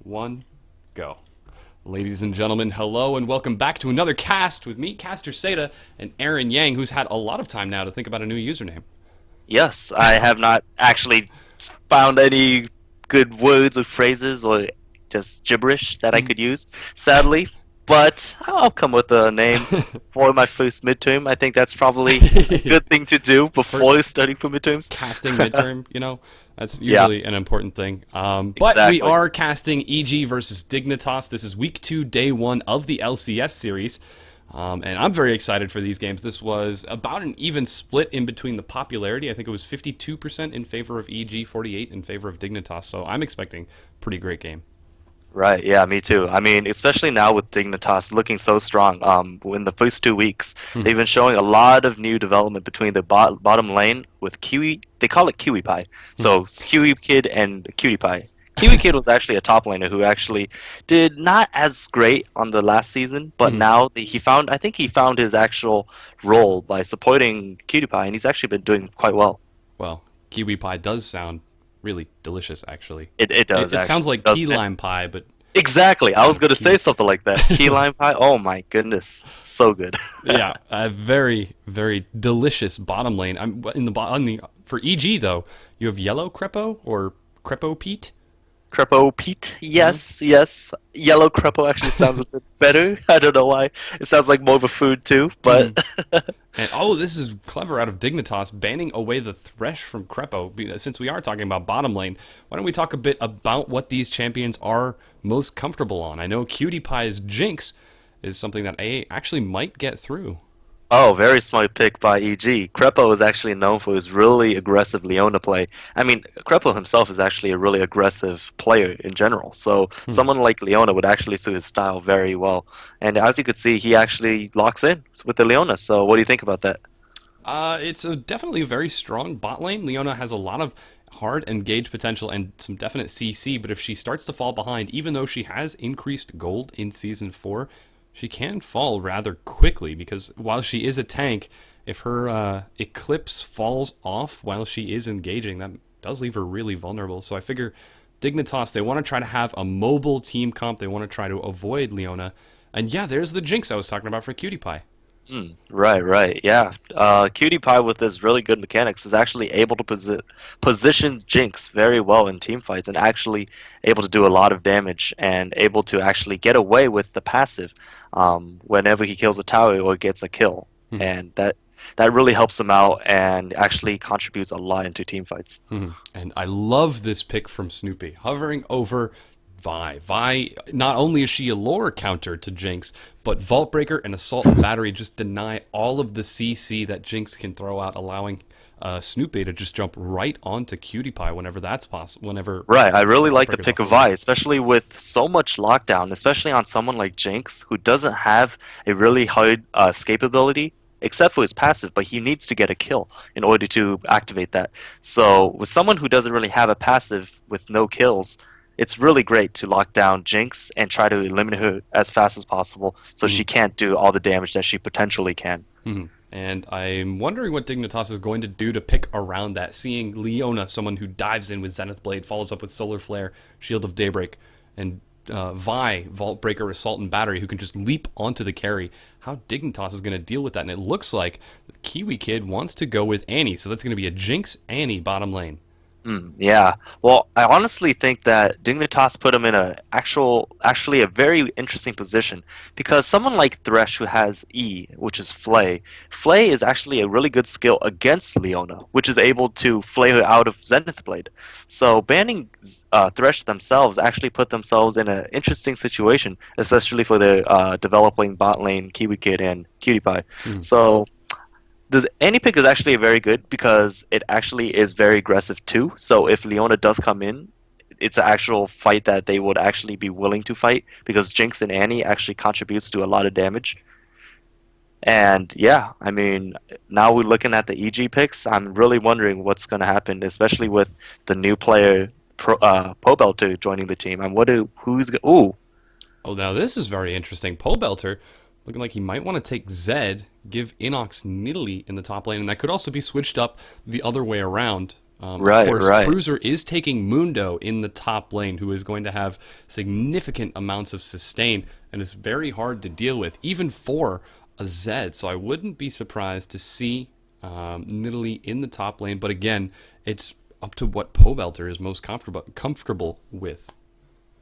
One, go. Ladies and gentlemen, hello and welcome back to another cast with me, Caster Seda, and Aaron Yang, who's had a lot of time now to think about a new username. Yes, I have not actually found any good words or phrases or just gibberish that I could use, sadly. But I'll come with a name for my first midterm. I think that's probably a good thing to do before First studying for midterms. casting midterm, that's Yeah, usually an important thing. But we exactly. are casting EG versus Dignitas. This is week 2, day 1 of the LCS series. And I'm very excited for these games. This was about an even split in between the popularity. I think it was 52% in favor of EG, 48 in favor of Dignitas. So I'm expecting a pretty great game. Right, yeah, me too. I mean, especially now with Dignitas looking so strong. In the first 2 weeks, Hmm. they've been showing a lot of new development between the bottom lane with Kiwi. They call it Kiwi Pie. Hmm. So it's Kiwi Kid and Cutie Pie. Kiwi Kid was actually a top laner who actually did not as great on the last season, but Hmm. now he found. I think he found his actual role by supporting Cutie Pie, and he's actually been doing quite well. Well, kiwi pie does sound really delicious, actually. It It, does it sounds actually, like key doesn't it? lime pie, but Exactly. I was going to key. say something like that. Key lime pie. Oh my goodness, so good. Yeah, a very, very delicious bottom lane. I'm in the on the for EG though. You have yellow crepo or crepo Pete. Crepo Pete. Hmm. Yes, yes. Yellow Crepo actually sounds a bit better. I don't know why. It sounds like more of a food too, Hmm. but And oh, this is clever out of Dignitas, banning away the Thresh from Crepo. Since we are talking about bottom lane, why don't we talk a bit about what these champions are most comfortable on? I know Cutie Pie's Jinx is something that A actually might get through. oh, very smart pick by EG. Crepo is actually known for his really aggressive Leona play. I mean, Crepo himself is actually a really aggressive player in general. So Hmm. someone like Leona would actually suit his style very well. And as you could see, he actually locks in with the Leona. So what do you think about that? It's definitely a very strong bot lane. Leona has a lot of hard engage potential and some definite CC, but if she starts to fall behind, even though she has increased gold in Season 4, she can fall rather quickly because while she is a tank, if her Eclipse falls off while she is engaging, that does leave her really vulnerable. So I figure Dignitas, they want to try to have a mobile team comp. They want to try to avoid Leona. And yeah, there's the Jinx I was talking about for Cutie Pie. Right, right, yeah. Cutie Pie with his really good mechanics is actually able to position Jinx very well in team fights and actually able to do a lot of damage and able to actually get away with the passive whenever he kills a tower or gets a kill. And that really helps him out and actually contributes a lot into team fights. Mhm. And I love this pick from Snoopy, hovering over Vi. Vi, not only is she a lore counter to Jinx, but Vault Breaker and Assault and Battery just deny all of the CC that Jinx can throw out, allowing Snoopy to just jump right onto Cutie Pie whenever that's possible. Whenever Right, I really Vault like the Breaker's pick of offline. Vi, especially with so much lockdown, especially on someone like Jinx, who doesn't have a really hard escape ability, except for his passive, but he needs to get a kill in order to activate that. So, with someone who doesn't really have a passive with no kills, it's really great to lock down Jinx and try to eliminate her as fast as possible so she can't do all the damage that she potentially can. Mhm. And I'm wondering what Dignitas is going to do to pick around that. Seeing Leona, someone who dives in with Zenith Blade, follows up with Solar Flare, Shield of Daybreak, and Vi, Vault Breaker, Assault, and Battery, who can just leap onto the carry. How Dignitas is going to deal with that. And it looks like the Kiwi Kid wants to go with Annie, so that's going to be a Jinx Annie bottom lane. Yeah. Well, I honestly think that Dignitas put him in actually a very interesting position because someone like Thresh who has E, which is Flay, Flay is actually a really good skill against Leona, which is able to flay her out of Zenith Blade. So banning Thresh themselves actually put themselves in an interesting situation, especially for the developing bot lane Kiwi Kid and Cutie Pie. Mhm. So the any pick is actually very good because it actually is very aggressive too. So if Leona does come in, it's an actual fight that they would actually be willing to fight because Jinx and Annie actually contributes to a lot of damage. And yeah, I mean, now we're looking at the EG picks. I'm really wondering what's going to happen, especially with the new player Pobelter joining the team. I'm wondering ooh. Oh, now this is very interesting. Pole Belter looking like he might want to take Zed, give Inox Nidalee in the top lane, and that could also be switched up the other way around. Of Right, course, right. Cruiser is taking Mundo in the top lane, who is going to have significant amounts of sustain and is very hard to deal with, even for a Zed. So I wouldn't be surprised to see Nidalee in the top lane. But again, it's up to what Pobelter is most comfortable with.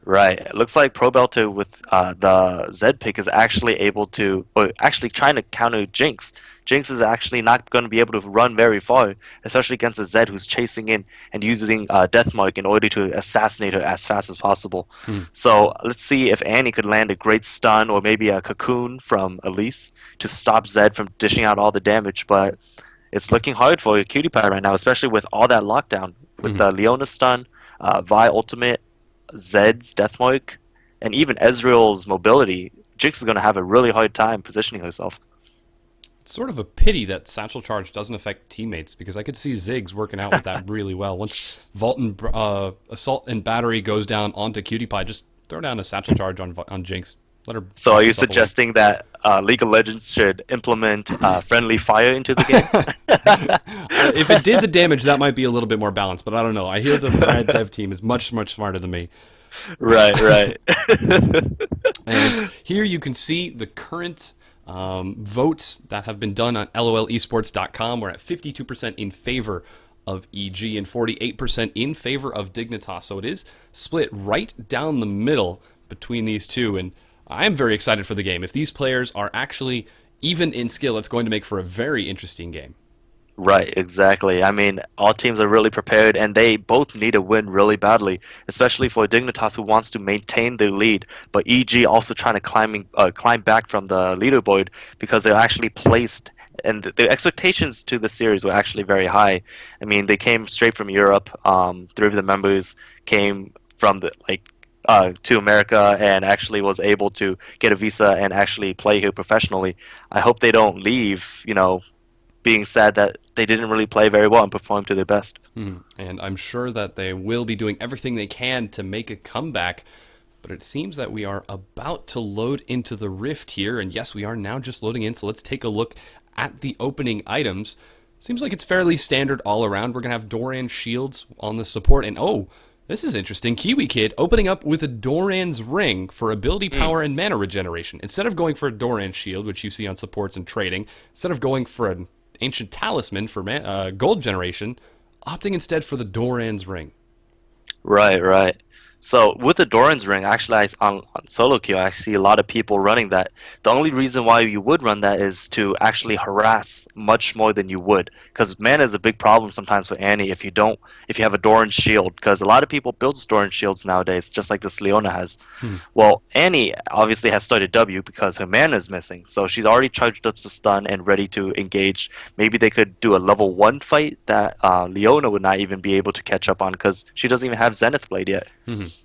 Right. It looks like Pro Belter with the Z pick is actually able to, or actually trying to counter Jinx. Jinx is actually not going to be able to run very far, especially against a Zed who's chasing in and using Deathmark in order to assassinate her as fast as possible. Hmm. So let's see if Annie could land a great stun or maybe a cocoon from Elise to stop Zed from dishing out all the damage. But it's looking hard for Cutie Pie right now, especially with all that lockdown with Hmm. the Leona stun, Vi ultimate. Zed's Deathmark, and even Ezreal's mobility, Jinx is going to have a really hard time positioning herself. It's sort of a pity that Satchel Charge doesn't affect teammates because I could see Ziggs working out with that really well. Once Vault and Assault and Battery goes down onto Cutie Pie, just throw down a Satchel Charge on Jinx. Let her So are pop you herself away. suggesting that League of Legends should implement friendly fire into the game? If it did the damage, that might be a little bit more balanced, but I don't know. I hear the Brad dev team is much, much smarter than me. Right, right. And here you can see the current votes that have been done on LOLesports.com. We're at 52% in favor of EG and 48% in favor of Dignitas. So it is split right down the middle between these two. And I am very excited for the game. If these players are actually even in skill, it's going to make for a very interesting game. Right, exactly. I mean, all teams are really prepared, and they both need a win really badly, especially for Dignitas who wants to maintain their lead, but EG also trying to climb back from the leaderboard because they're actually placed, and the expectations to the series were actually very high. I mean, they came straight from Europe. Three of the members came from the to America and actually was able to get a visa and actually play here professionally. I hope they don't leave, being sad that they didn't really play very well and perform to their best. And I'm sure that they will be doing everything they can to make a comeback. But it seems that we are about to load into the Rift here. And yes, we are now just loading in. So let's take a look at the opening items. Seems like it's fairly standard all around. We're going to have Doran shields on the support. And oh, this is interesting. Kiwi Kid opening up with a Doran's ring for ability power and mana regeneration. Instead of going for a Doran shield, which you see on supports and trading, instead of going for an ancient talisman for gold generation, opting instead for the Doran's ring. Right, right. So with the Doran's Ring, actually, on solo queue, I see a lot of people running that. The only reason why you would run that is to actually harass much more than you would, because mana is a big problem sometimes for Annie if you have a Doran's shield, because a lot of people build Doran's shields nowadays, just like this Leona has. Well, Annie obviously has started W because her mana is missing, so she's already charged up the stun and ready to engage. Maybe they could do a level 1 fight that Leona would not even be able to catch up on because she doesn't even have Zenith Blade yet.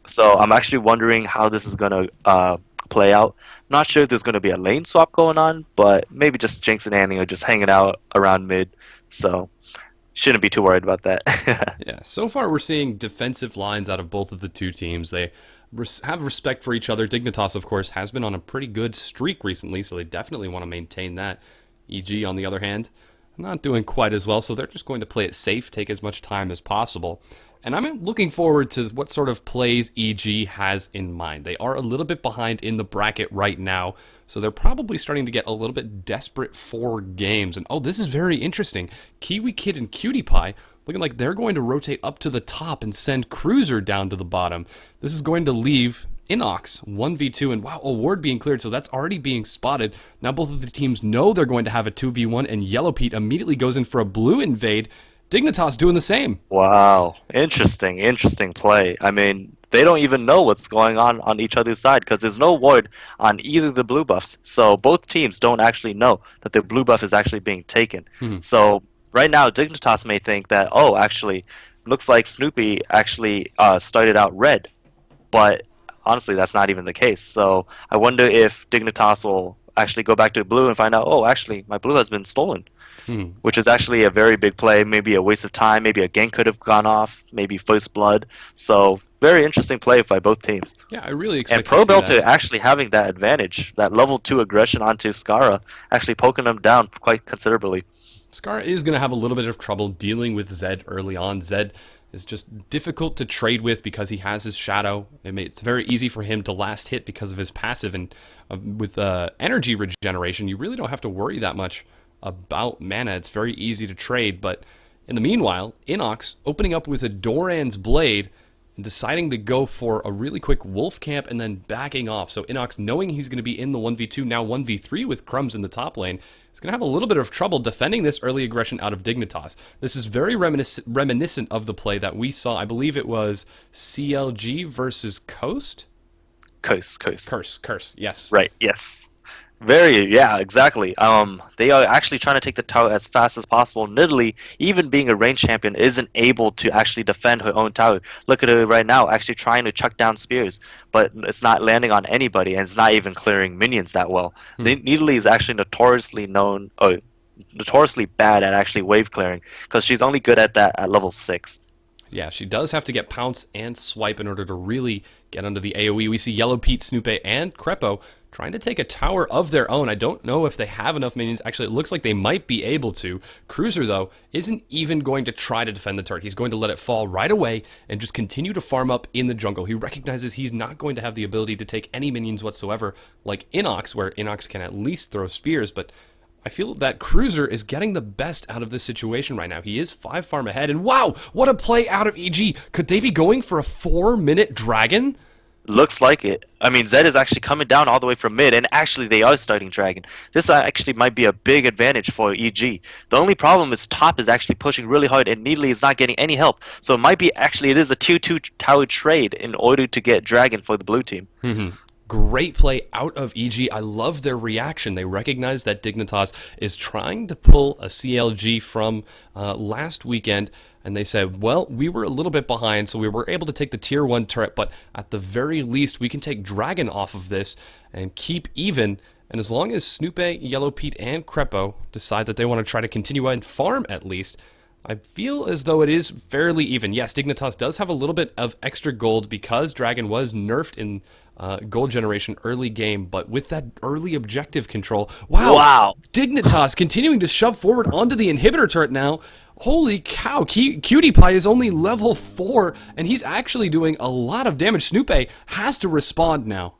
So I'm actually wondering how this is going to play out. Not sure if there's going to be a lane swap going on, but maybe just Jinx and Annie are just hanging out around mid. So shouldn't be too worried about that. Yeah, so far we're seeing defensive lines out of both of the two teams. They have respect for each other. Dignitas, of course, has been on a pretty good streak recently, so they definitely want to maintain that. EG, on the other hand, not doing quite as well, so they're just going to play it safe, take as much time as possible. And I'm looking forward to what sort of plays EG has in mind. They are a little bit behind in the bracket right now, so they're probably starting to get a little bit desperate for games. And oh, this is very interesting. Kiwi Kid and Cutie Pie looking like they're going to rotate up to the top and send Cruiser down to the bottom. This is going to leave Inox 1v2, and wow, a ward being cleared, so that's already being spotted. Now both of the teams know they're going to have a 2v1, and Yellow Pete immediately goes in for a blue invade. Dignitas doing the same. Wow, interesting play. I mean, they don't even know what's going on each other's side because there's no ward on either of the blue buffs. So both teams don't actually know that their blue buff is actually being taken. So right now, Dignitas may think that, oh, actually, looks like Snoopy actually started out red, but honestly, that's not even the case. So I wonder if Dignitas will actually go back to blue and find out, oh, actually, my blue has been stolen. Which is actually a very big play, maybe a waste of time, maybe a gank could have gone off, maybe first blood. So very interesting play by both teams. Yeah, I really And expect to Pro see Belter that. actually having that advantage, that level 2 aggression onto Skara, actually poking them down quite considerably. Scar is going to have a little bit of trouble dealing with Zed early on. Zed is just difficult to trade with because he has his shadow. It's very easy for him to last hit because of his passive, and with energy regeneration, you really don't have to worry that much about mana. It's very easy to trade, but in the meanwhile, Inox opening up with a Doran's Blade and deciding to go for a really quick Wolf Camp and then backing off. So Inox, knowing he's going to be in the 1v2, now 1v3 with Crumbs in the top lane, is going to have a little bit of trouble defending this early aggression out of Dignitas. This is very reminiscent of the play that we saw. I believe it was CLG versus Coast? Curse, yes. Right, yes. Very, yeah, exactly. They are actually trying to take the tower as fast as possible. Nidalee, even being a range champion, isn't able to actually defend her own tower. Look at her right now, actually trying to chuck down spears, but it's not landing on anybody, and it's not even clearing minions that well. Nidalee is actually notoriously bad at actually wave clearing, because she's only good at that at level 6. Yeah, she does have to get Pounce and Swipe in order to really get under the AoE. We see Yellow Pete, Snoopy, and Crepo trying to take a tower of their own. I don't know if they have enough minions. Actually, it looks like they might be able to. Cruiser, though, isn't even going to try to defend the turret. He's going to let it fall right away and just continue to farm up in the jungle. He recognizes he's not going to have the ability to take any minions whatsoever, like Inox, where Inox can at least throw spears, but I feel that Cruiser is getting the best out of this situation right now. He is 5 farm ahead, and wow, what a play out of EG. Could they be going for a 4-minute dragon? Looks like it. I mean, Zed is actually coming down all the way from mid, and actually they are starting Dragon. This actually might be a big advantage for EG. The only problem is top is actually pushing really hard, and Nidalee is not getting any help. So it might be actually it is a tier 2 tower trade in order to get Dragon for the blue team. Great play out of EG. I love their reaction. They recognize that Dignitas is trying to pull a CLG from last weekend, and they said, well, we were a little bit behind, so we were able to take the tier 1 turret, but at the very least, we can take Dragon off of this and keep even. And as long as Snoopy, Yellow Pete, and Crepo decide that they want to try to continue and farm at least, I feel as though it is fairly even. Yes, Dignitas does have a little bit of extra gold because Dragon was nerfed in gold generation early game, but with that early objective control, wow. Dignitas continuing to shove forward onto the inhibitor turret now. Holy cow, Cutie Pie is only level 4, and he's actually doing a lot of damage. Snoopy has to respond now.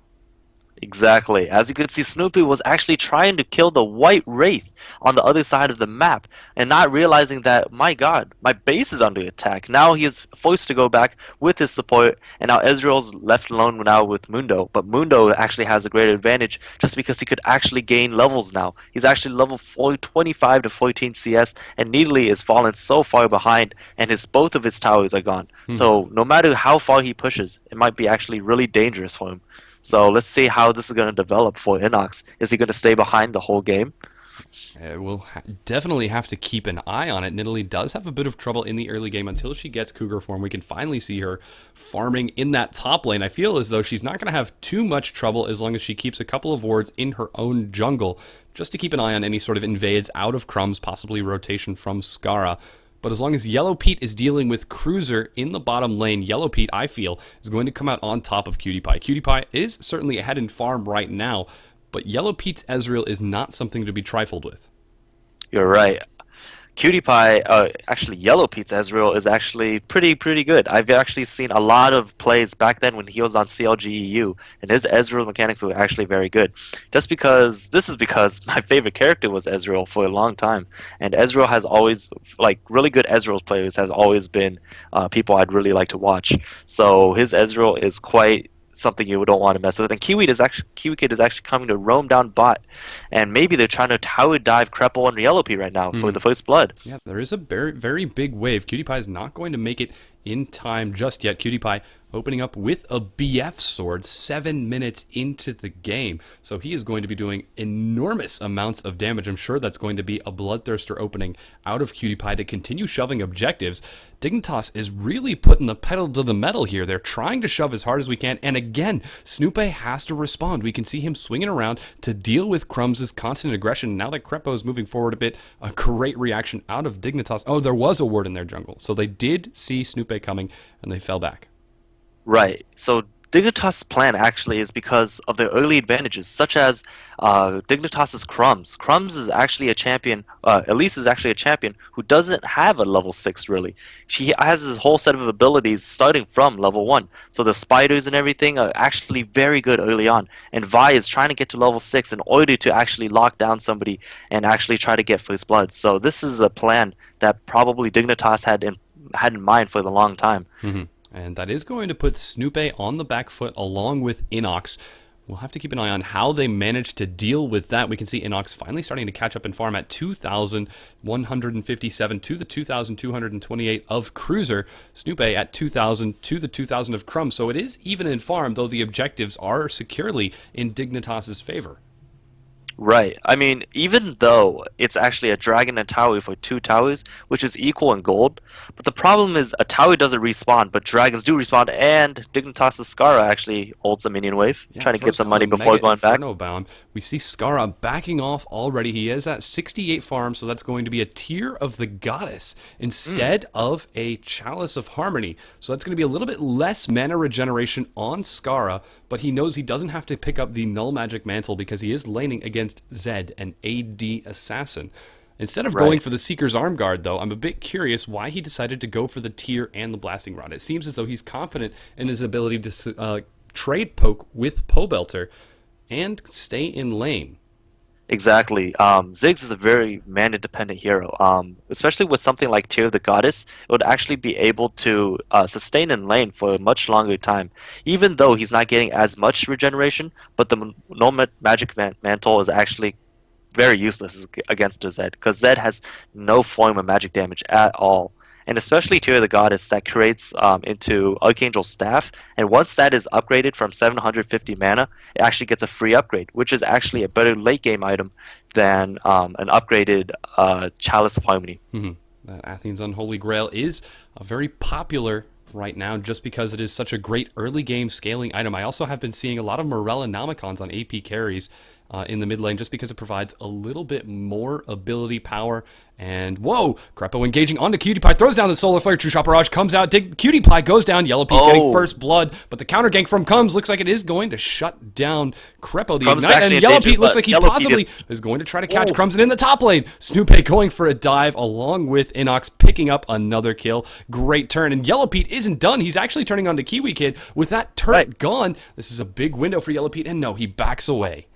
Exactly. As you can see, Snoopy was actually trying to kill the white wraith on the other side of the map and not realizing that, my god, my base is under attack. Now he is forced to go back with his support, and now Ezreal's left alone now with Mundo. But Mundo actually has a great advantage just because he could actually gain levels now. He's actually level 25 to 14 CS, and Nidalee is fallen so far behind, and both of his towers are gone. So no matter how far he pushes, it might be actually really dangerous for him. So let's see how this is going to develop for Inox. Is he going to stay behind the whole game? We'll definitely have to keep an eye on it. Nidalee does have a bit of trouble in the early game until she gets Cougar form. We can finally see her farming in that top lane. I feel as though she's not going to have too much trouble as long as she keeps a couple of wards in her own jungle, just to keep an eye on any sort of invades out of Crumbs, possibly rotation from Skara. But as long as Yellow Pete is dealing with Cruiser in the bottom lane, Yellow Pete, I feel, is going to come out on top of Cutie Pie. Cutie Pie is certainly ahead in farm right now, but Yellow Pete's Ezreal is not something to be trifled with. You're right. Cutie Pie, actually Yellow Pete's Ezreal is actually pretty good. I've actually seen a lot of plays back then when he was on CLG EU, and his Ezreal mechanics were actually very good. This is because my favorite character was Ezreal for a long time, and Ezreal has always, like, really good Ezreal players have always been people I'd really like to watch. So his Ezreal is quite something you don't want to mess with. And Kiwi Kid is actually coming to roam down bot, and maybe they're trying to tower dive Crepple and Yellow Pea right now for the first blood. Yeah, there is a very, very big wave. Cutie Pie is not going to make it in time just yet. Cutie Pie opening up with a BF sword 7 minutes into the game. So he is going to be doing enormous amounts of damage. I'm sure that's going to be a bloodthirster opening out of Cutie Pie to continue shoving objectives. Dignitas is really putting the pedal to the metal here. They're trying to shove as hard as we can. And again, Snoopy has to respond. We can see him swinging around to deal with Crumbs' constant aggression. Now that Crepo is moving forward a bit, a great reaction out of Dignitas. Oh, there was a ward in their jungle. So they did see Snoopy coming, and they fell back. Right. So Dignitas' plan actually is because of their early advantages, such as Dignitas's Crumbs. Crumbs is actually a champion. Elise is actually a champion who doesn't have a level 6 really. She has this whole set of abilities starting from level 1. So the spiders and everything are actually very good early on. And Vi is trying to get to level 6 in order to actually lock down somebody and actually try to get first blood. So this is a plan that probably Dignitas had in mind for a long time. And that is going to put Snoopy on the back foot along with Inox. We'll have to keep an eye on how they manage to deal with that. We can see Inox finally starting to catch up in farm at 2,157 to the 2,228 of Cruiser. Snoopy at 2,000 to the 2,000 of Crumb. So it is even in farm, though the objectives are securely in Dignitas's favor. Right. I mean, even though it's actually a dragon and tower for two towers, which is equal in gold, but the problem is a tower doesn't respawn, but dragons do respawn, and Dignitas Skara actually holds a minion wave, Yeah, trying to get throws some down money a before Mega going back. Inferno Bound. We see Skara backing off already. He is at 68 farms, so that's going to be a Tear of the Goddess instead of a Chalice of Harmony. So that's going to be a little bit less mana regeneration on Skara, but he knows he doesn't have to pick up the Null Magic Mantle because he is laning against Zed, an AD assassin. Instead of going Right. for the Seeker's Arm Guard, though, I'm a bit curious why he decided to go for the Tear and the Blasting Rod. It seems as though he's confident in his ability to trade poke with Pobelter and stay in lane. Exactly. Ziggs is a very mana-dependent hero. Especially with something like Tear of the Goddess, it would actually be able to sustain in lane for a much longer time. Even though he's not getting as much regeneration, but the Magic Mantle is actually very useless against a Zed, because Zed has no form of magic damage at all. And especially Tear of the Goddess that creates into Archangel Staff, and once that is upgraded from 750 mana, it actually gets a free upgrade, which is actually a better late game item than an upgraded Chalice of Harmony. That Athene's Unholy Grail is very popular right now just because it is such a great early game scaling item. I also have been seeing a lot of Morella Nomicons on AP carries in the mid lane just because it provides a little bit more ability power. And whoa, Crepo engaging onto Cutie Pie, throws down the Solar Flare, True Shot Barrage comes out, Cutie Pie goes down, Yellow Pete getting first blood, but the counter gank from Combs looks like it is going to shut down Crepo, the Crumbs is Ignite, actually and in Yellow danger, Pete looks but like he Yellow Pete possibly is going to try to catch Crumbs, and in the top lane, Snoopy going for a dive along with Inox, picking up another kill. Great turn, and Yellow Pete isn't done. He's actually turning on to Kiwi Kid. With that turret gone, this is a big window for Yellow Pete, and no, he backs away.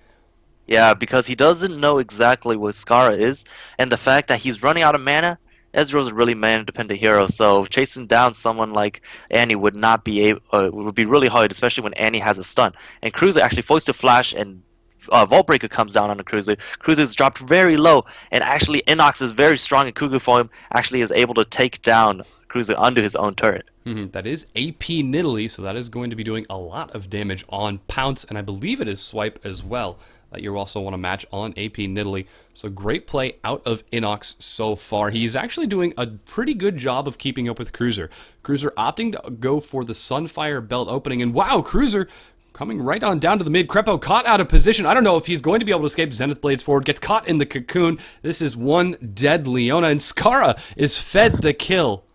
Yeah, because he doesn't know exactly what Skara is, and the fact that he's running out of mana. Ezreal's a really mana-dependent hero, so chasing down someone like Annie would not be able, would be really hard, especially when Annie has a stun. And Cruiser actually forced to flash, and Vault Breaker comes down on the Cruiser. Cruiser's dropped very low, and actually Inox is very strong in Cougar form, actually is able to take down Cruiser under his own turret. That is AP Nidalee, so that is going to be doing a lot of damage on Pounce, and I believe it is Swipe as well that you also want to match on AP Nidalee. So great play out of Inox so far. He's actually doing a pretty good job of keeping up with Cruiser. Cruiser opting to go for the Sunfire Belt opening, and wow, Cruiser coming right on down to the mid. Crepo caught out of position. I don't know if he's going to be able to escape. Zenith Blades forward, gets caught in the cocoon. This is one dead Leona, and Skara is fed the kill.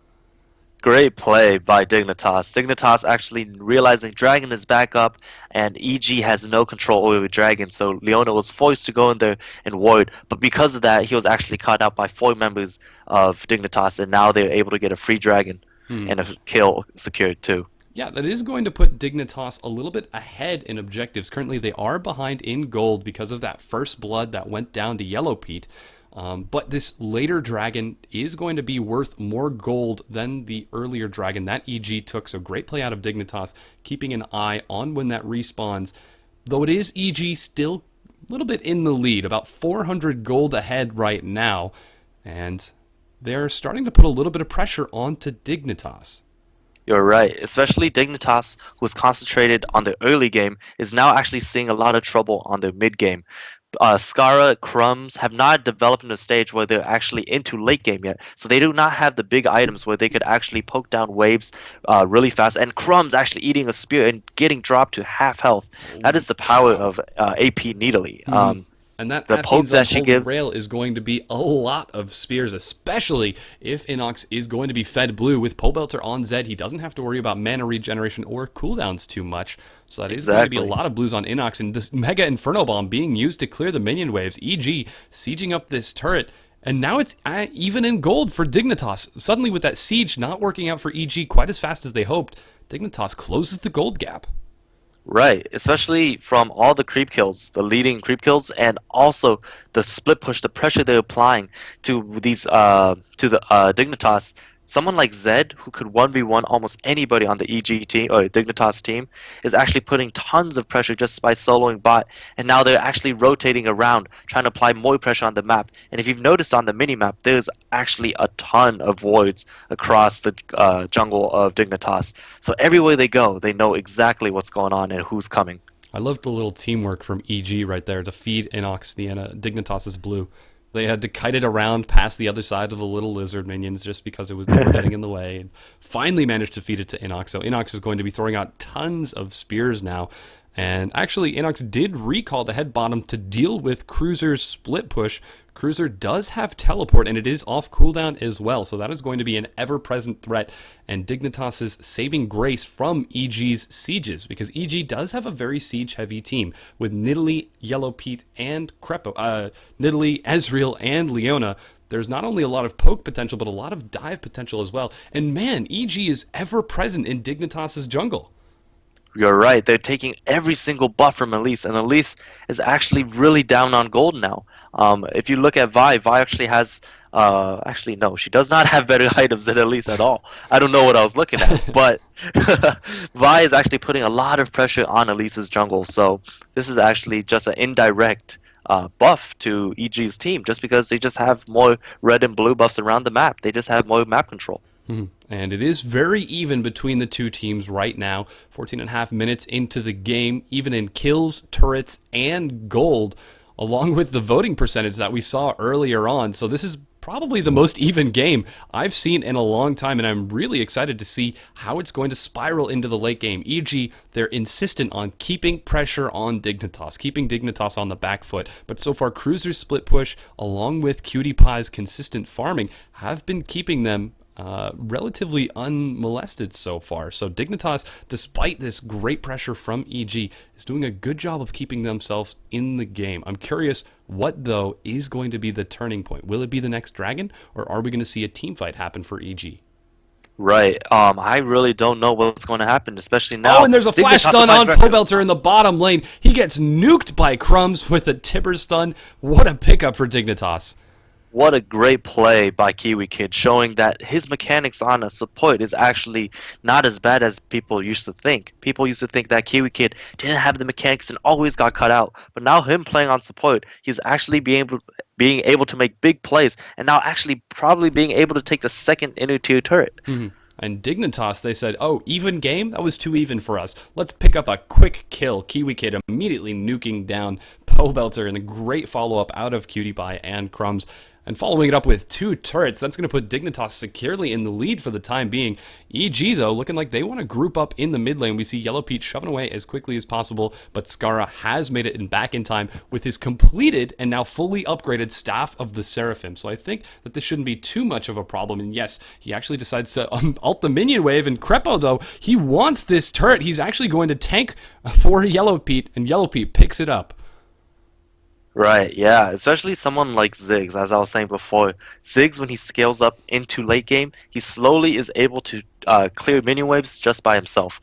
Great play by Dignitas. Dignitas actually realizing Dragon is back up and EG has no control over Dragon, so Leona was forced to go in there and ward. But because of that, he was actually caught out by 4 members of Dignitas, and now they're able to get a free Dragon and a kill secured too. Yeah, that is going to put Dignitas a little bit ahead in objectives. Currently, they are behind in gold because of that first blood that went down to Yellow Pete. But this later dragon is going to be worth more gold than the earlier dragon that EG took. So great play out of Dignitas, keeping an eye on when that respawns. Though it is EG still a little bit in the lead, about 400 gold ahead right now. And they're starting to put a little bit of pressure onto Dignitas. You're right. Especially Dignitas, who was concentrated on the early game, is now actually seeing a lot of trouble on the mid game. Skara, Crumbs have not developed in a stage where they're actually into late game yet, so they do not have the big items where they could actually poke down waves really fast. And Crumbs actually eating a spear and getting dropped to half health. That is the power of AP Nidalee. And that The poke Athene's that she Unholy gives. Grail is going to be a lot of spears, especially if Inox is going to be fed blue with Pole Belter on Zed. He doesn't have to worry about mana regeneration or cooldowns too much. So that is going to be a Exactly. lot of blues on Inox. And this Mega Inferno Bomb being used to clear the minion waves. EG sieging up this turret. And now it's even in gold for Dignitas. Suddenly, with that siege not working out for EG quite as fast as they hoped, Dignitas closes the gold gap. Right, especially from all the creep kills, the leading creep kills, and also the split push, the pressure they're applying to these to the Dignitas. Someone like Zed, who could 1v1 almost anybody on the EG team or Dignitas team, is actually putting tons of pressure just by soloing bot. And now they're actually rotating around, trying to apply more pressure on the map. And if you've noticed on the minimap, there's actually a ton of voids across the jungle of Dignitas. So everywhere they go, they know exactly what's going on and who's coming. I love the little teamwork from EG right there to feed Inox the Dignitas' blue. They had to kite it around past the other side of the little lizard minions just because they were getting in the way, and finally managed to feed it to Inox. So Inox is going to be throwing out tons of spears now. And actually, Inox did recall the head bottom to deal with Cruiser's split push. Cruiser does have teleport, and it is off cooldown as well, so that is going to be an ever-present threat. And Dignitas' saving grace from EG's sieges, because EG does have a very siege-heavy team, with Nidalee, Yellow Pete, and Nidalee, Ezreal, and Leona. There's not only a lot of poke potential, but a lot of dive potential as well. And man, EG is ever-present in Dignitas' jungle. You're right. They're taking every single buff from Elise, and Elise is actually really down on gold now. If you look at Vi actually has. Actually, no, she does not have better items than Elise at all. I don't know what I was looking at, but Vi is actually putting a lot of pressure on Elise's jungle. So this is actually just an indirect buff to EG's team, just because they just have more red and blue buffs around the map. They just have more map control. And it is very even between the two teams right now. 14 and a half minutes into the game, even in kills, turrets, and gold, along with the voting percentage that we saw earlier on. So this is probably the most even game I've seen in a long time, and I'm really excited to see how it's going to spiral into the late game. E.g., they're insistent on keeping pressure on Dignitas, keeping Dignitas on the back foot, but so far Cruiser's split push, along with Cutie Pie's consistent farming, have been keeping them relatively unmolested so far. So Dignitas, despite this great pressure from EG, is doing a good job of keeping themselves in the game. I'm curious what, though, is going to be the turning point. Will it be the next dragon, or are we going to see a team fight happen for EG? Right. I really don't know what's going to happen, especially now. Oh, and there's a flash stun on Pobelter in the bottom lane. He gets nuked by Crumbs with a Tipper stun. What a pickup for Dignitas. What a great play by Kiwi Kid, showing that his mechanics on a support is actually not as bad as people used to think. People used to think that Kiwi Kid didn't have the mechanics and always got cut out. But now him playing on support, he's actually being able to make big plays, and now actually probably being able to take the second inner tier turret. And Dignitas, they said, oh, even game? That was too even for us. Let's pick up a quick kill. Kiwi Kid immediately nuking down Pobelter, and a great follow-up out of Cutie Pie and Crumbs. And following it up with 2 turrets, that's going to put Dignitas securely in the lead for the time being. EG, though, looking like they want to group up in the mid lane. We see Yellow Pete shoving away as quickly as possible, but Skara has made it back in time with his completed and now fully upgraded Staff of the Seraphim. So I think that this shouldn't be too much of a problem. And yes, he actually decides to ult the minion wave. And Crepo, though, he wants this turret. He's actually going to tank for Yellow Pete, and Yellow Pete picks it up. Right, yeah, especially someone like Ziggs, as I was saying before. Ziggs, when he scales up into late game, he slowly is able to clear minion waves just by himself.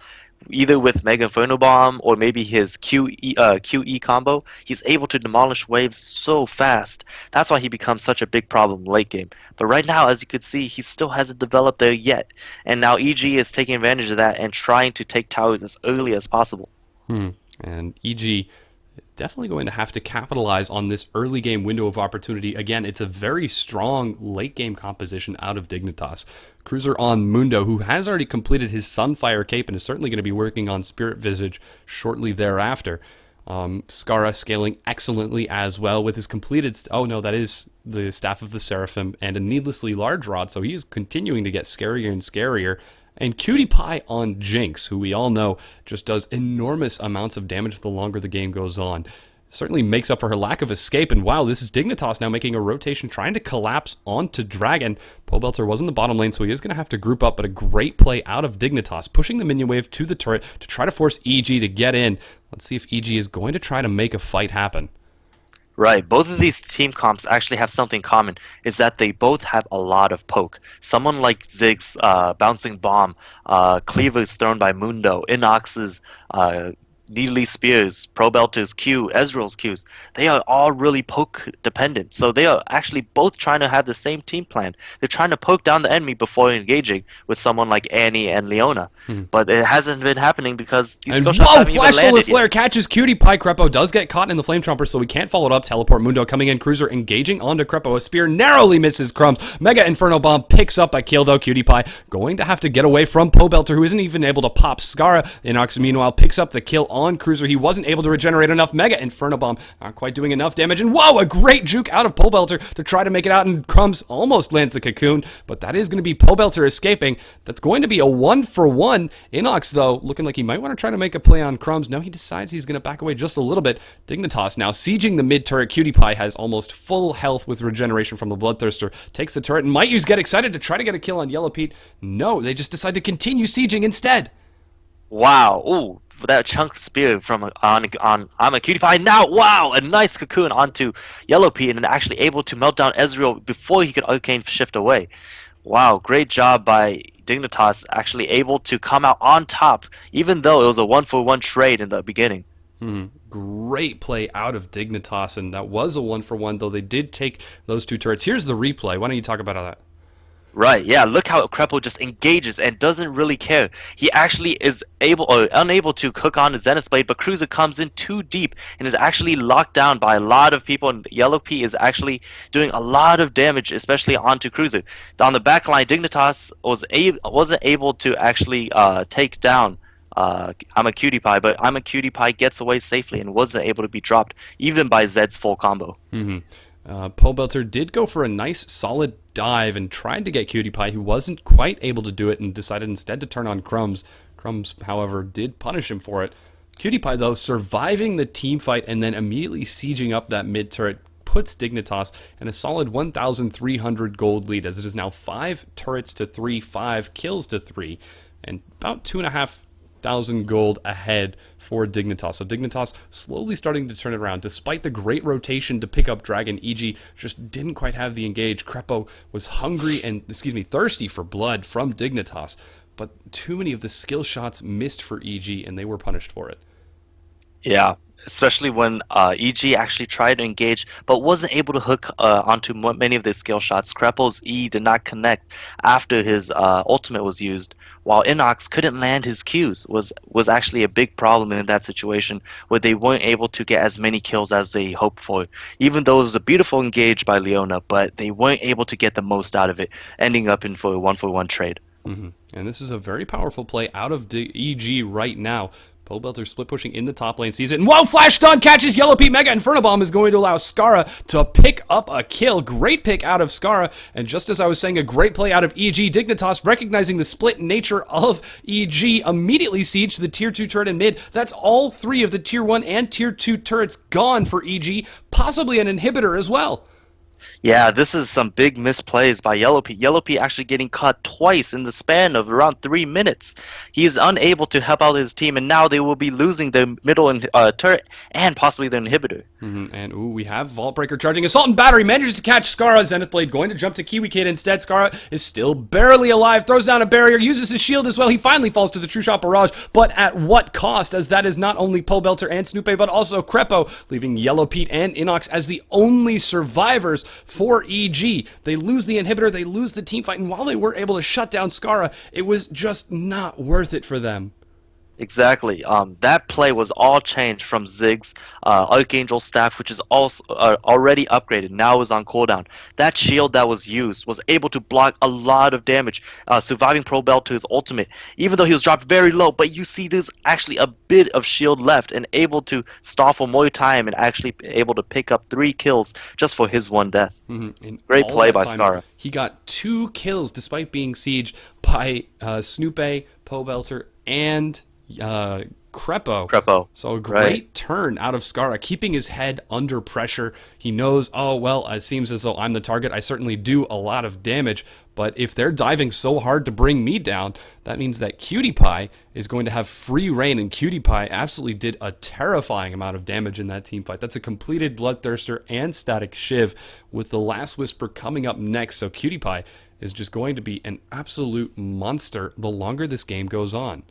Either with Mega Inferno Bomb or maybe his QE combo, he's able to demolish waves so fast. That's why he becomes such a big problem late game. But right now, as you could see, he still hasn't developed there yet. And now EG is taking advantage of that and trying to take towers as early as possible. And EG is definitely going to have to capitalize on this early game window of opportunity. Again, it's a very strong late game composition out of Dignitas. Cruiser on Mundo, who has already completed his Sunfire Cape and is certainly going to be working on Spirit Visage shortly thereafter. Skara scaling excellently as well with his completed... oh no, that is the Staff of the Seraphim and a needlessly large rod, so he is continuing to get scarier and scarier. And Cutie Pie on Jinx, who we all know just does enormous amounts of damage the longer the game goes on. certainly makes up for her lack of escape. And wow, this is Dignitas now making a rotation, trying to collapse onto Dragon. Pobelter was in the bottom lane, so he is going to have to group up, but a great play out of Dignitas, pushing the minion wave to the turret to try to force EG to get in. Let's see if EG is going to try to make a fight happen. Right. Both of these team comps actually have something common, is that they both have a lot of poke. Someone like Ziggs' bouncing bomb, cleavers thrown by Mundo, Inox's Needly Spears, Probelter's Q, Ezreal's Qs, they are all really poke dependent. So they are actually both trying to have the same team plan. They're trying to poke down the enemy before engaging with someone like Annie and Leona. But it hasn't been happening because these skill shots haven't even Flash Solar landed Flare yet. catches Cutie Pie. Crepo does get caught in the Flame Trumper, so we can't follow it up. Teleport Mundo coming in. Cruiser engaging onto Crepo. A spear narrowly misses Crumbs. Mega Inferno Bomb picks up a kill, though. Cutie Pie going to have to get away from Pobelter, who isn't even able to pop Scarra. Inox, meanwhile, picks up the kill on Cruiser. He wasn't able to regenerate enough. Mega Inferno Bomb not quite doing enough damage. And whoa, a great juke out of Pobelter to try to make it out. And Crumbs almost lands the cocoon, but that is going to be Pobelter escaping. That's going to be a 1-for-1. Inox, though, looking like he might want to try to make a play on Crumbs. No, he decides he's going to back away just a little bit. Dignitas now sieging the mid turret. Cutie Pie has almost full health with regeneration from the Bloodthirster. Takes the turret and might use Get Excited to try to get a kill on Yellow Pete. No, they just decide to continue sieging instead. Wow. Ooh. That chunk spear from I'm a Cutie Pie now. Wow, a nice cocoon onto Yellow Pete and actually able to melt down Ezreal before he could arcane shift away. Wow, great job by Dignitas, actually able to come out on top, even though it was a 1-for-1 trade in the beginning. Great play out of Dignitas, and that was a 1-for-1, though they did take those two turrets. Here's the replay. Why don't you talk about that? Right, yeah, look how Crepo just engages and doesn't really care. He actually is able or unable to cook on the Zenith Blade, but Cruiser comes in too deep and is actually locked down by a lot of people, and Yellow Pea is actually doing a lot of damage, especially onto Cruiser. On the back line, Dignitas wasn't able to actually take down I'm a Cutie Pie, but I'm a Cutie Pie gets away safely and wasn't able to be dropped, even by Zed's full combo. Pobelter did go for a nice solid dive and tried to get Cutie Pie, who wasn't quite able to do it and decided instead to turn on Crumbs. Crumbs, however, did punish him for it. Cutie Pie, though, surviving the team fight and then immediately sieging up that mid turret puts Dignitas in a solid 1,300 gold lead, as it is now 5 turrets to 3, 5 kills to 3, and about 2,500 gold ahead for Dignitas. So Dignitas slowly starting to turn it around. Despite the great rotation to pick up Dragon, EG just didn't quite have the engage. Crepo was thirsty for blood from Dignitas, but too many of the skill shots missed for EG, and they were punished for it. Yeah, especially when EG actually tried to engage but wasn't able to hook onto many of the skill shots. Crepo's E did not connect after his ultimate was used, while Inox couldn't land his Qs. Was actually a big problem in that situation where they weren't able to get as many kills as they hoped for. Even though it was a beautiful engage by Leona, but they weren't able to get the most out of it, ending up in for a 1-for-1 trade. And this is a very powerful play out of EG right now. Pobelter split pushing in the top lane, sees it, and whoa, Flash Stun catches Yellow Pea. Mega Inferno Bomb is going to allow Scarra to pick up a kill. Great pick out of Scarra, and just as I was saying, a great play out of EG. Dignitas, recognizing the split nature of EG, immediately sieged the tier 2 turret in mid. That's all 3 of the tier 1 and tier 2 turrets gone for EG, possibly an inhibitor as well. Yeah, this is some big misplays by Yellow Pea. Yellow Pea actually getting caught twice in the span of around 3 minutes. He is unable to help out his team, and now they will be losing their middle turret and possibly their inhibitor. And ooh, we have Vault Breaker charging. Assault and Battery manages to catch Scarra. Zenith Blade going to jump to Kiwi Kid instead. Scarra is still barely alive, throws down a barrier, uses his shield as well. He finally falls to the True Shot Barrage, but at what cost? As that is not only Pobelter and Snoopy, but also Crepo, leaving Yellow Pete and Inox as the only survivors for EG. They lose the inhibitor, they lose the team fight, and while they were able to shut down Scarra, it was just not worth it for them. Exactly. That play was all changed from Ziggs' Archangel Staff, which is also already upgraded. Now is on cooldown. That shield that was used was able to block a lot of damage, surviving Pobelter's ultimate, even though he was dropped very low. But you see there's actually a bit of shield left and able to stall for more time and actually able to pick up 3 kills just for his 1 death. Great play by Scarra. He got 2 kills despite being sieged by Snoopy, Pobelter, and Crepo. Crepo. So a Right. great turn out of Skara, keeping his head under pressure. He knows, oh, well, it seems as though I'm the target. I certainly do a lot of damage, but if they're diving so hard to bring me down, that means that Cutie Pie is going to have free reign, and Cutie Pie absolutely did a terrifying amount of damage in that team fight. That's a completed Bloodthirster and Static Shiv, with the Last Whisper coming up next, so Cutie Pie is just going to be an absolute monster the longer this game goes on.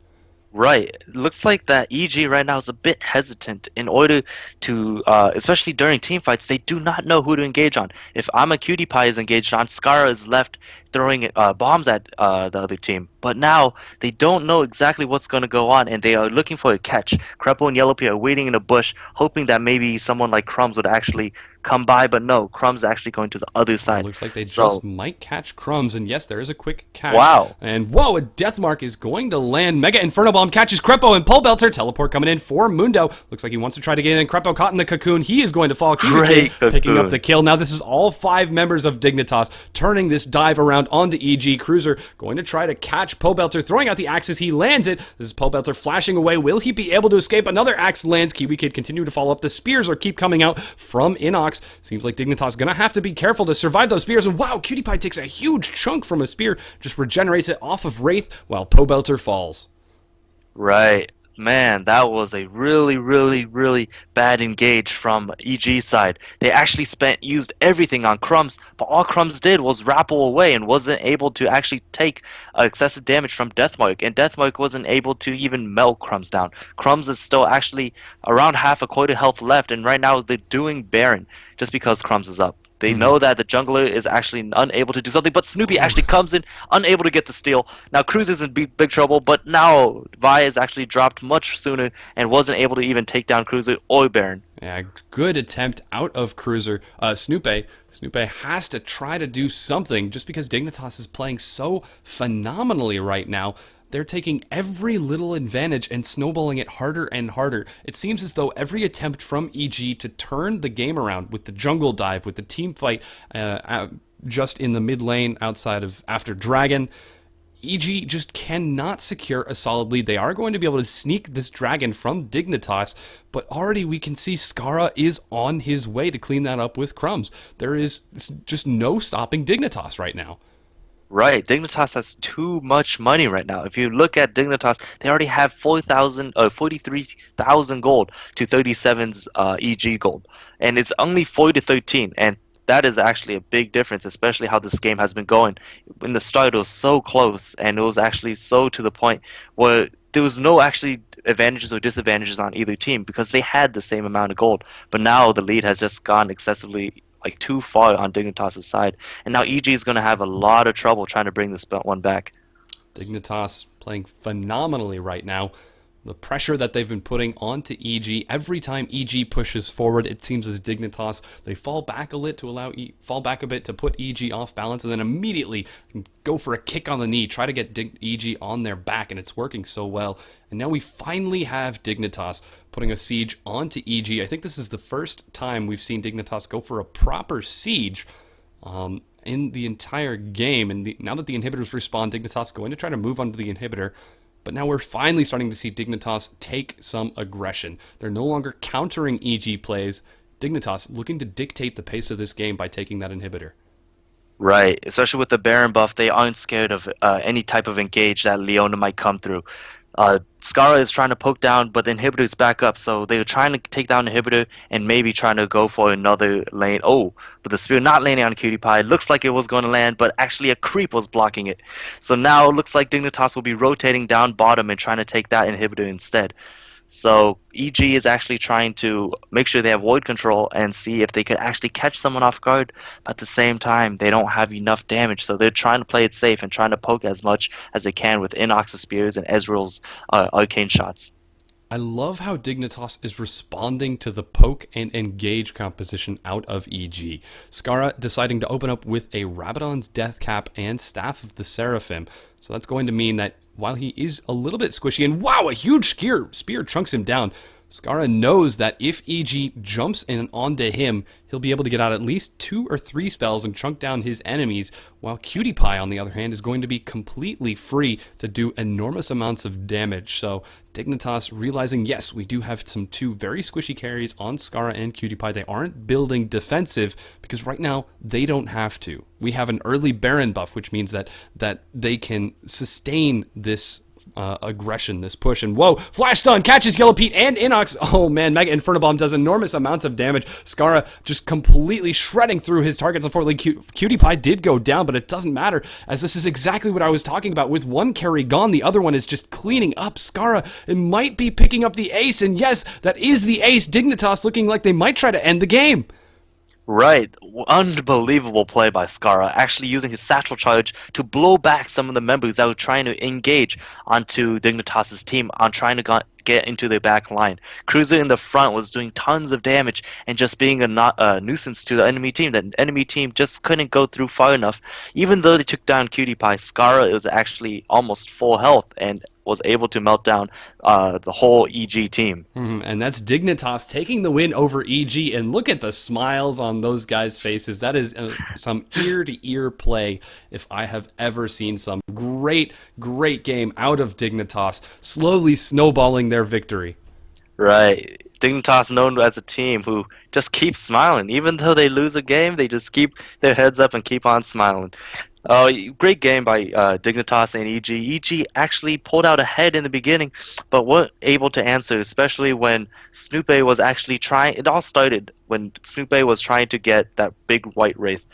Right. It looks like that EG right now is a bit hesitant in order to, especially during team fights, they do not know who to engage on. If I'm a Cutie Pie is engaged on, Skara is left throwing bombs at the other team. But now they don't know exactly what's going to go on, and they are looking for a catch. Crepo and Yellow Pea are waiting in a bush, hoping that maybe someone like Crumbs would actually come by. But no, Crumbs is actually going to the other side. Looks like they So, just might catch Crumbs, and yes, there is a quick catch. wow. And whoa, a Death Mark is going to land. Mega Inferno Bomb catches Crepo, and Pole Belter teleport coming in for Mundo. Looks like he wants to try to get in. Crepo caught in the cocoon. He is going to fall. Kiwi Great Kid picking up cocoon. the kill. Now this is all 5 members of Dignitas turning this dive around onto EG. Cruiser going to try to catch Pole Belter, throwing out the axes. He lands it. This is Pole Belter flashing away. Will he be able to escape? Another axe lands. Kiwi Kid continue to follow up. The spears are keep coming out from Inox. Seems like Dignitas gonna have to be careful to survive those spears. And wow, Cutie Pie takes a huge chunk from a spear, just regenerates it off of Wraith while Pole Belter falls. Right. Man, that was a really, really, really bad engage from EG's side. They actually used everything on Crumbs, but all Crumbs did was rappel away and wasn't able to actually take excessive damage from Deathmark, and Deathmark wasn't able to even melt Crumbs down. Crumbs is still actually around half a quarter health left, and right now they're doing Baron just because Crumbs is up. They know that the jungler is actually unable to do something, but Snoopy actually comes in, unable to get the steal. Now Cruz is in big trouble, but now Vi is actually dropped much sooner and wasn't able to even take down Cruiser or Baron. Yeah, good attempt out of Cruiser. Snoopy. Snoopy has to try to do something just because Dignitas is playing so phenomenally right now. They're taking every little advantage and snowballing it harder and harder. It seems as though every attempt from EG to turn the game around with the jungle dive, with the team fight just in the mid lane outside of after Dragon, EG just cannot secure a solid lead. They are going to be able to sneak this Dragon from Dignitas, but already we can see Skara is on his way to clean that up with Crumbs. There is just no stopping Dignitas right now. Right, Dignitas has too much money right now. If you look at Dignitas, they already have 43,000 gold to 37's EG gold, and it's only 4 to 13, and that is actually a big difference, especially how this game has been going. In the start, it was so close, and it was actually so to the point where there was no actually advantages or disadvantages on either team because they had the same amount of gold. But now the lead has just gone excessively too far on Dignitas' side, and now EG is going to have a lot of trouble trying to bring this one back. Dignitas playing phenomenally right now. The pressure that they've been putting onto EG, every time EG pushes forward, it seems as Dignitas, they fall back a bit to put EG off balance, and then immediately go for a kick on the knee, try to get EG on their back, and it's working so well. And now we finally have Dignitas putting a siege onto EG. I think this is the first time we've seen Dignitas go for a proper siege in the entire game. And now that the inhibitors respawn, Dignitas going to try to move onto the inhibitor. But now we're finally starting to see Dignitas take some aggression. They're no longer countering EG plays. Dignitas looking to dictate the pace of this game by taking that inhibitor. Right, especially with the Baron buff, they aren't scared of any type of engage that Leona might come through. Skara is trying to poke down, but the inhibitor is back up, so they're trying to take down the inhibitor and maybe trying to go for another lane. Oh, but the spear not landing on Cutie Pie. Looks like it was going to land, but actually a creep was blocking it. So now it looks like Dignitas will be rotating down bottom and trying to take that inhibitor instead. So EG is actually trying to make sure they have void control and see if they could actually catch someone off guard. But at the same time, they don't have enough damage, so they're trying to play it safe and trying to poke as much as they can with Inox's spears and Ezreal's arcane shots. I love how Dignitas is responding to the poke and engage composition out of EG. Skara deciding to open up with a Rabadon's Death Cap and Staff of the Seraphim. So that's going to mean that while he is a little bit squishy, and wow, a huge spear chunks him down. Skara knows that if EG jumps in onto him, he'll be able to get out at least 2 or 3 spells and chunk down his enemies, while Cutie Pie, on the other hand, is going to be completely free to do enormous amounts of damage. So Dignitas realizing, yes, we do have some 2 very squishy carries on Skara and Cutie Pie. They aren't building defensive because right now they don't have to. We have an early Baron buff, which means that they can sustain this aggression, this push, and whoa, flash stun, catches Yellow Pete and Inox. Oh man, Mega Inferno Bomb does enormous amounts of damage. Skara just completely shredding through his targets. Unfortunately, Cutie Pie did go down, but it doesn't matter, as this is exactly what I was talking about. With one carry gone, the other one is just cleaning up Skara. It might be picking up the ace, and yes, that is the ace. Dignitas looking like they might try to end the game. Right. Unbelievable play by Skara, actually using his satchel charge to blow back some of the members that were trying to engage onto Dignitas' team on trying to get into the back line. Cruiser in the front was doing tons of damage and just being a nuisance to the enemy team. The enemy team just couldn't go through far enough. Even though they took down Cutie Pie, Skara was actually almost full health and was able to melt down the whole EG team. And that's Dignitas taking the win over EG, and look at the smiles on those guys' faces. That is some ear-to-ear play if I have ever seen some. Great game out of Dignitas, slowly snowballing their victory. Right. Dignitas known as a team who just keep smiling. Even though they lose a game, they just keep their heads up and keep on smiling. Great game by Dignitas and EG. EG actually pulled out ahead in the beginning, but weren't able to answer, especially when Snoopy was actually trying. It all started when Snoopy was trying to get that big white wraith.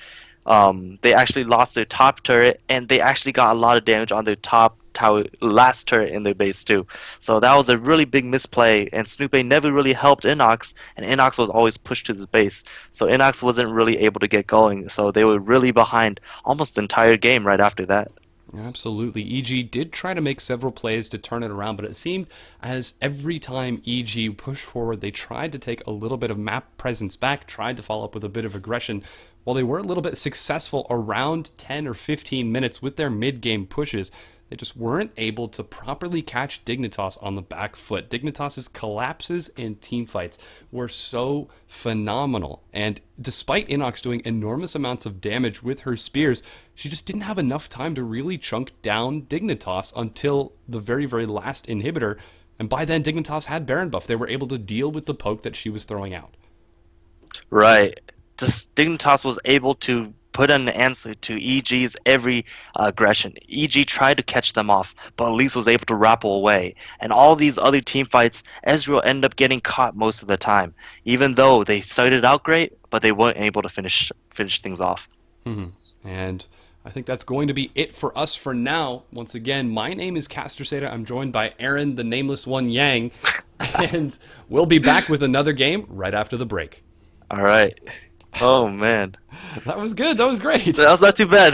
They actually lost their top turret, and they actually got a lot of damage on their top tower, last turret in their base too. So that was a really big misplay, and Snoopy never really helped Inox, and Inox was always pushed to his base. So Inox wasn't really able to get going, so they were really behind almost the entire game right after that. Absolutely. EG did try to make several plays to turn it around, but it seemed as every time EG pushed forward, they tried to take a little bit of map presence back, tried to follow up with a bit of aggression. While they were a little bit successful around 10 or 15 minutes with their mid-game pushes, they just weren't able to properly catch Dignitas on the back foot. Dignitas' collapses in teamfights were so phenomenal. And despite Inox doing enormous amounts of damage with her spears, she just didn't have enough time to really chunk down Dignitas until the very, very last inhibitor. And by then, Dignitas had Baron buff. They were able to deal with the poke that she was throwing out. Right. Just Dignitas was able to put an answer to EG's every aggression. EG tried to catch them off, but Elise was able to rappel away. And all these other team fights, Ezreal ended up getting caught most of the time. Even though they started out great, but they weren't able to finish things off. And I think that's going to be it for us for now. Once again, my name is Caster Seda. I'm joined by Aaron, the nameless one, Yang. And we'll be back with another game right after the break. All right. Oh, man. That was good. That was great. That was not too bad.